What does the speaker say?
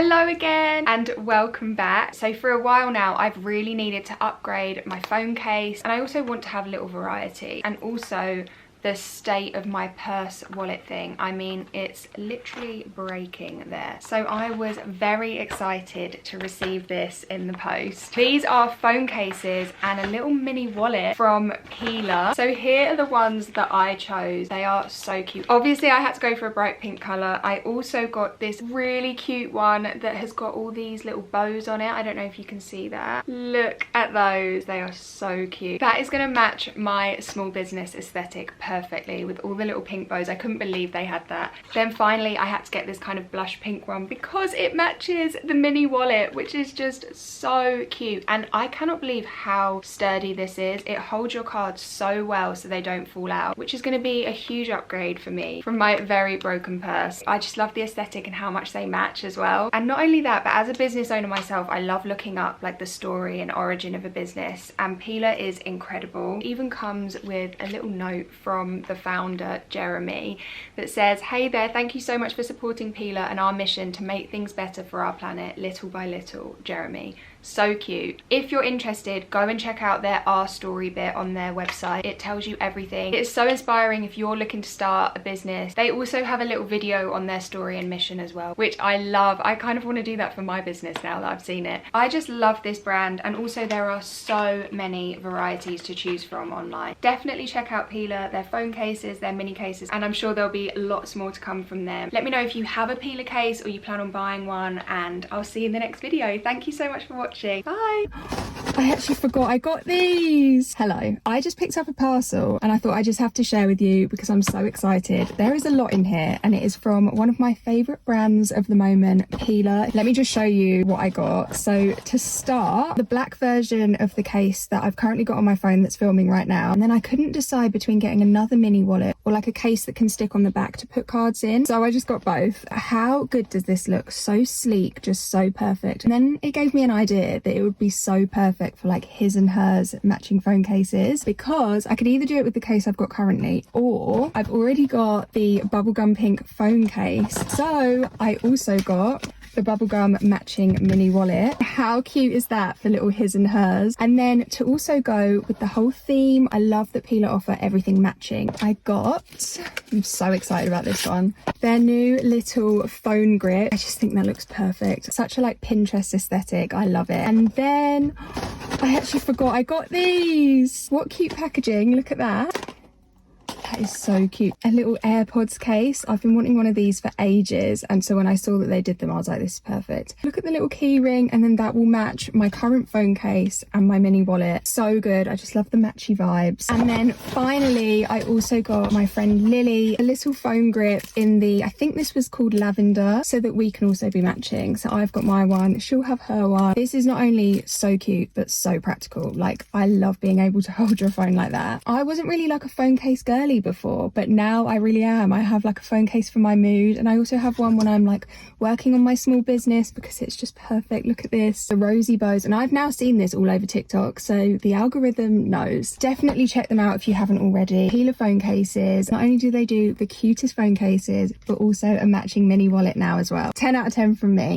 Hello again and welcome back. So for a while now I've really needed to upgrade my phone case, and I also want to have a little variety, and also the state of my purse wallet thing. I mean, it's literally breaking there. So I was very excited to receive this in the post. These are phone cases and a little mini wallet from Pela. So here are the ones that I chose. They are so cute. Obviously I had to go for a bright pink color. I also got this really cute one that has got all these little bows on it. I don't know if you can see that. Look at those. They are so cute. That is going to match my small business aesthetic perfectly with all the little pink bows. I couldn't believe they had that. Then finally I had to get this kind of blush pink one because it matches the mini wallet, which is just so cute. And I cannot believe how sturdy this is. It holds your cards so well so they don't fall out, which is going to be a huge upgrade for me from my very broken purse. I just love the aesthetic and how much they match as well. And not only that, but as a business owner myself, I love looking up like the story and origin of a business, and Pela is incredible. It even comes with a little note from the founder Jeremy that says, "Hey there, thank you so much for supporting Pela and our mission to make things better for our planet little by little, Jeremy." So cute. If you're interested, go and check out their Our Story bit on their website. It tells you everything. It's so inspiring if you're looking to start a business. They also have a little video on their story and mission as well, which I love. I kind of want to do that for my business now that I've seen it. I just love this brand, and also there are so many varieties to choose from online. Definitely check out Pela, their phone cases, their mini cases, and I'm sure there'll be lots more to come from them. Let me know if you have a Pela case or you plan on buying one, and I'll see you in the next video. Thank you so much for watching. Bye. I actually forgot I got these. Hello. I just picked up a parcel and I thought I just have to share with you because I'm so excited. There is a lot in here, and it is from one of my favorite brands of the moment, Pela. Let me just show you what I got. So to start, the black version of the case that I've currently got on my phone that's filming right now, and then I couldn't decide between getting another mini wallet or like a case that can stick on the back to put cards in. So I just got both. How good does this look? So sleek, just so perfect. And then it gave me an idea that it would be so perfect for like his and hers matching phone cases, because I could either do it with the case I've got currently, or I've already got the bubblegum pink phone case. So I also got the bubblegum matching mini wallet. How cute is that for little his and hers? And then to also go with the whole theme, I love that Pela offer everything matching. I got, I'm so excited about this one, their new little phone grip. I just think that looks perfect. Such a like Pinterest aesthetic. I love it. And then I actually forgot I got these. What cute packaging. Look at that. That is so cute. A little AirPods case. I've been wanting one of these for ages, and so when I saw that they did them, I was like, this is perfect. Look at the little key ring, and then that will match my current phone case and my mini wallet. So good. I just love the matchy vibes. And then finally I also got my friend Lily a little phone grip in the, I think this was called lavender, so that we can also be matching. So I've got my one, she'll have her one. This is not only so cute but so practical. Like, I love being able to hold your phone like that. I wasn't really like a phone case girly before, but now I really am. I have like a phone case for my mood, and I also have one when I'm like working on my small business because it's just perfect. Look at this, the rosy bows, and I've now seen this all over TikTok, so the algorithm knows. Definitely check them out if you haven't already. Pela phone cases, not only do they do the cutest phone cases, but also a matching mini wallet now as well. 10 out of 10 from me.